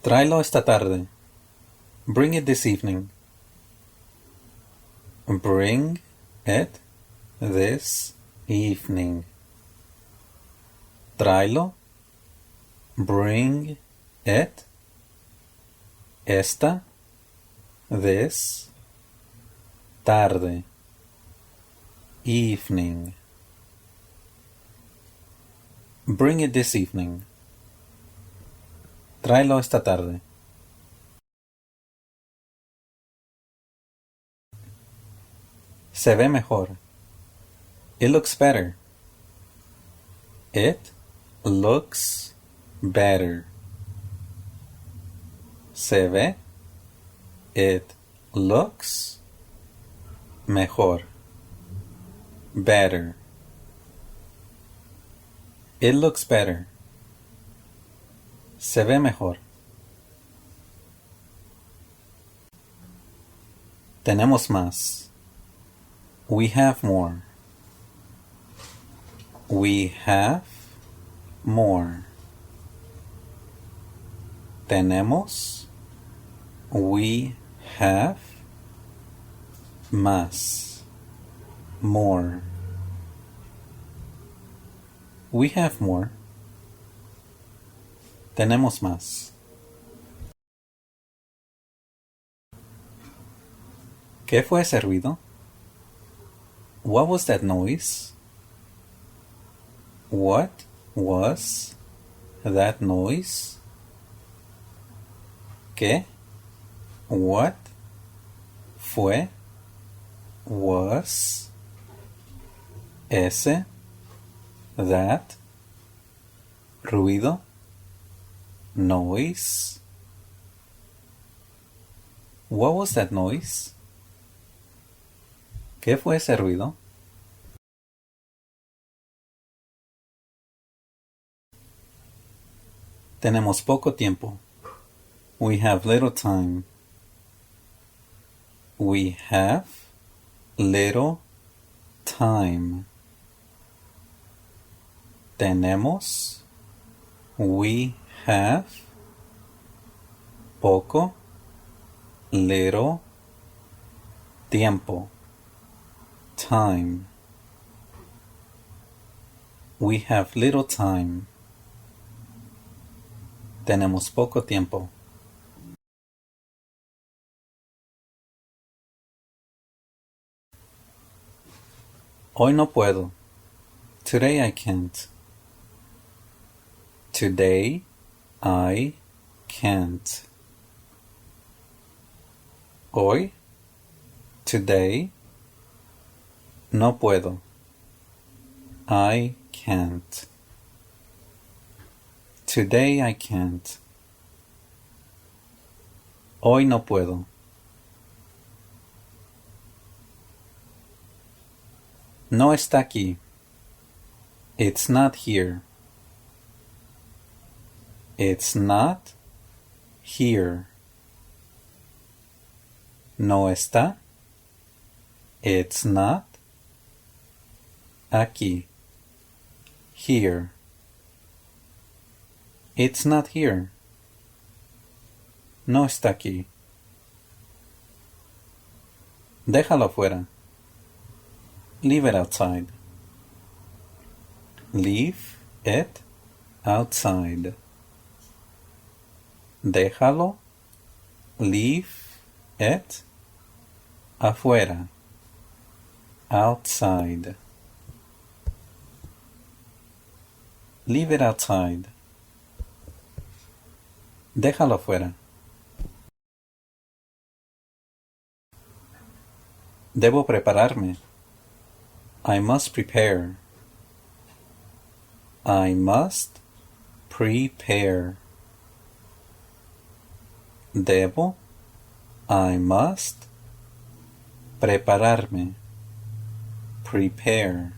Tráelo esta tarde. Bring it this evening. Bring it this evening. Tráelo. Bring it. Esta. This. Tarde. Evening. Bring it this evening. Tráelo esta tarde. Se ve mejor. It looks better. It looks better. Se ve. It looks mejor. Better. It looks better. Se ve mejor. Tenemos más. We have more. We have more. Tenemos. We have más. More. We have more. Tenemos más. ¿Qué fue ese ruido? What was that noise? What was that noise? ¿Qué? What? Fue? Was? Ese? That? Ruido? Noise? What was that noise? ¿Qué fue ese ruido? Tenemos poco tiempo. We have little time. We have little time. Tenemos. We have. Poco. Little. Tiempo. Time. We have little time. Tenemos poco tiempo. Hoy no puedo. Today I can't. Today I can't. Hoy. Today. No puedo. I can't. Today I can't. Hoy no puedo. No está aquí. It's not here. It's not here. No está. It's not aquí. Here. It's not here. No está aquí. Déjalo fuera. Leave it outside. Leave it outside. Déjalo. Leave it afuera. Outside. Leave it outside. Déjalo fuera. Debo prepararme. I must prepare. I must prepare. Debo. I must. Prepararme. Prepare.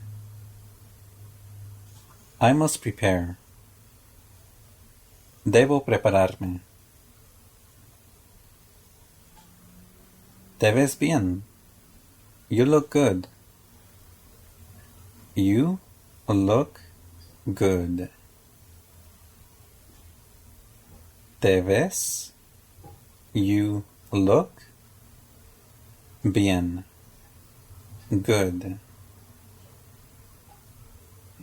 I must prepare. Debo prepararme. Te ves bien. You look good. You look good. Te ves. You look. Bien. Good.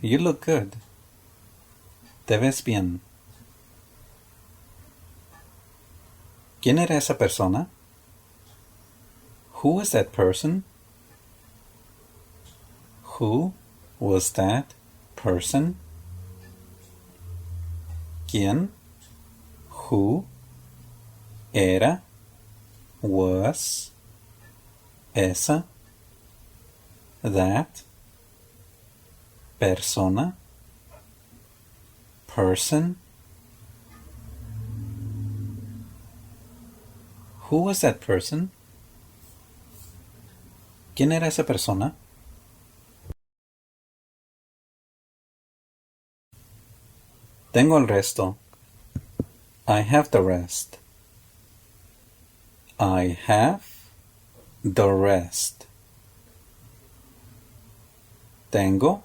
You look good. Te ves bien. ¿Quién era esa persona? Who was that person? Who was that person? ¿Quién? Who? Era. Was. Esa. That. Persona. Person. Who was that person? ¿Quién era esa persona? Tengo el resto. I have the rest. I have the rest. Tengo.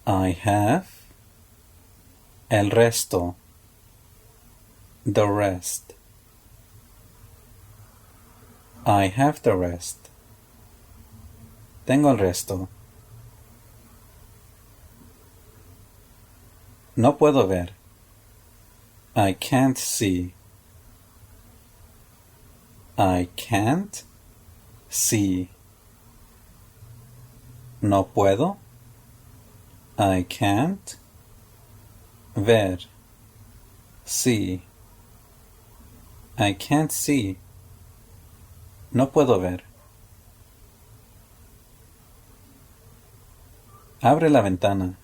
I have. El resto. The rest. I have the rest. Tengo el resto. No puedo ver. I can't see. I can't see. No puedo. I can't ver. See. I can't see. No puedo ver. Abre la ventana.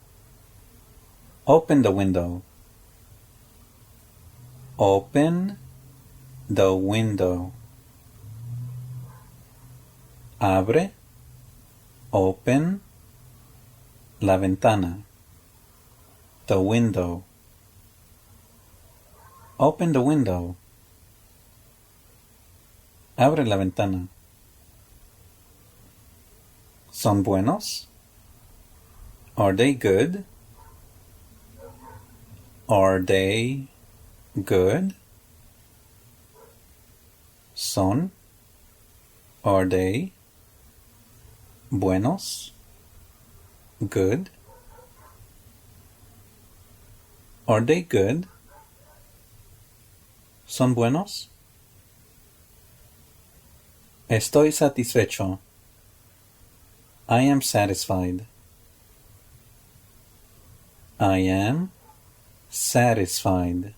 Open the window. Open the window. Abre. Open. La ventana. The window. Open the window. Abre la ventana. ¿Son buenos? Are they good? Are they good? Son. Are they buenos? Good. Are they good? ¿Son buenos? Estoy satisfecho. I am satisfied. I am satisfied.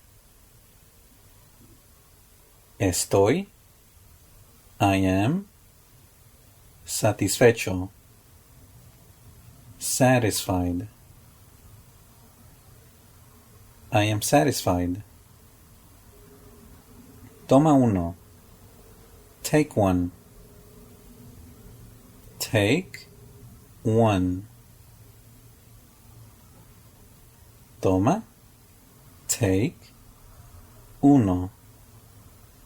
Estoy. I am satisfecho. Satisfied. I am satisfied. Toma uno. Take one. Take one. Toma. Take. Uno.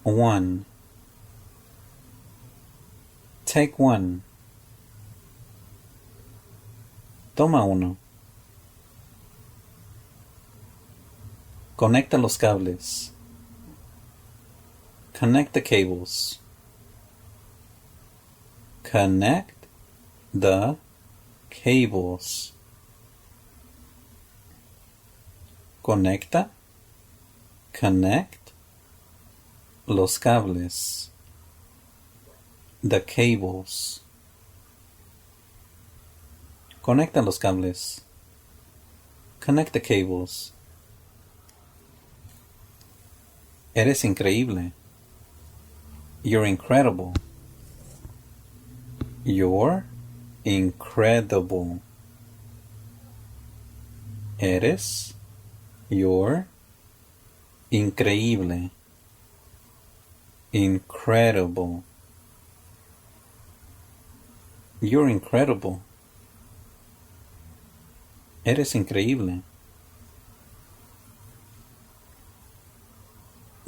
One. Take one. Toma uno. Conecta los cables. Connect the cables. Connect the cables. Conecta. Connect. Los cables. The cables. Conecta los cables. Connect the cables. Eres increíble. You're incredible. You're incredible. Eres. You're. Increíble. Incredible. You're incredible. Eres increíble.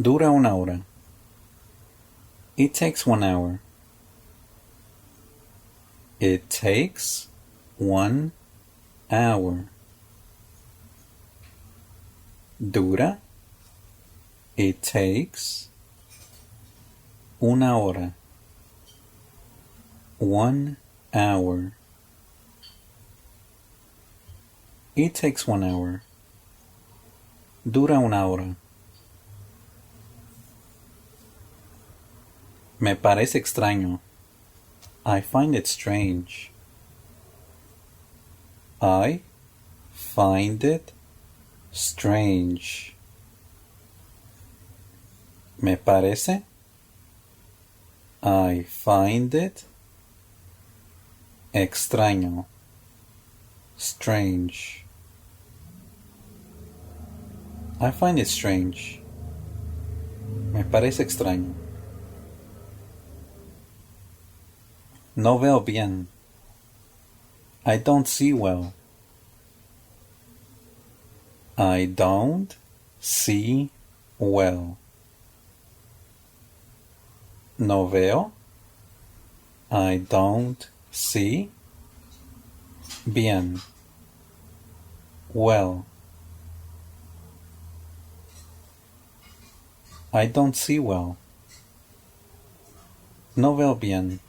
Dura una hora. It takes 1 hour. It takes 1 hour. Dura. It takes una hora. 1 hour. It takes 1 hour. Dura una hora. Me parece extraño. I find it strange. I find it strange. Me parece. I find it extraño. Strange. I find it strange. Me parece extraño. No veo bien. I don't see well. I don't see well. No veo. I don't see bien. Well. I don't see well. No veo bien.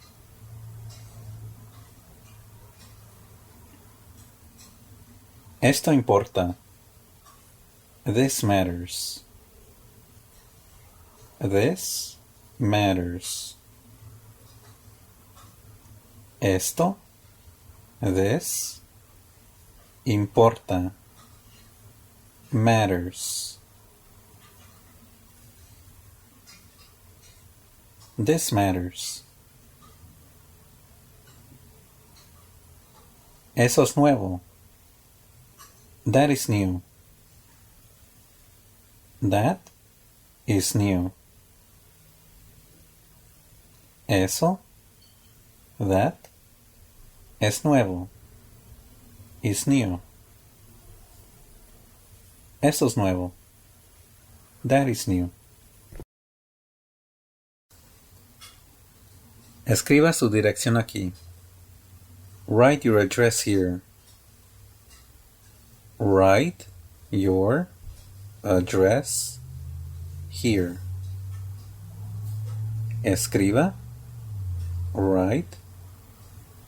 Esto importa. This matters. This matters. Esto. This. Importa. Matters. This matters. Eso es nuevo. That is new. That is new. Eso, that, es nuevo. Is new. Eso es nuevo. That is new. Escriba su dirección aquí. Write your address here. Write your address here. Escriba. Write.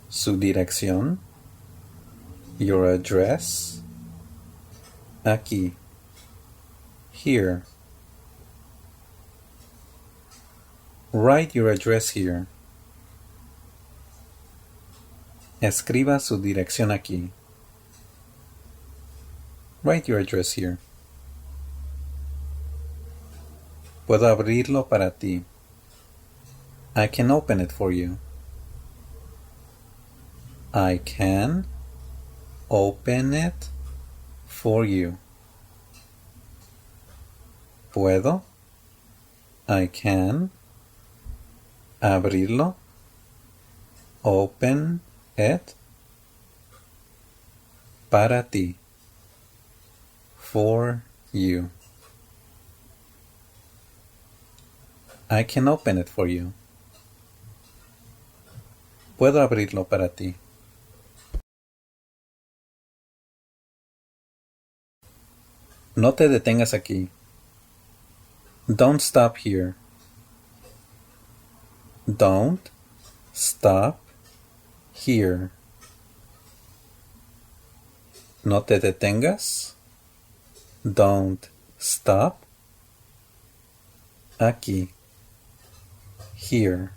Su dirección. Your address. Aquí. Here. Write your address here. Escriba su dirección aquí. Write your address here. Puedo abrirlo para ti. I can open it for you. I can open it for you. Puedo. I can. Abrirlo. Open it. Para ti. For you. I can open it for you. Puedo abrirlo para ti. No te detengas aquí. Don't stop here. Don't stop here. No te detengas. Don't stop. Aquí. Here.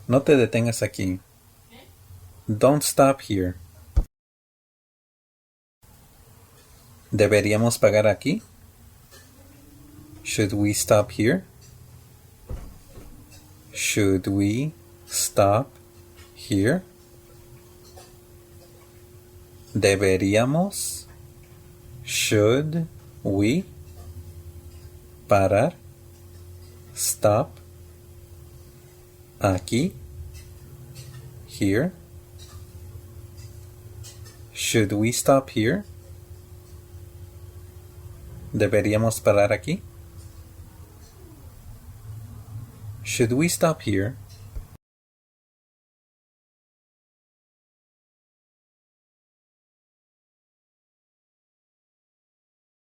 No te detengas aquí. Don't stop here. ¿Deberíamos pagar aquí? Should we stop here? Should we stop here? Deberíamos. Should we parar? Stop. Aquí. Here. Should we stop here? ¿Deberíamos parar aquí? Should we stop here?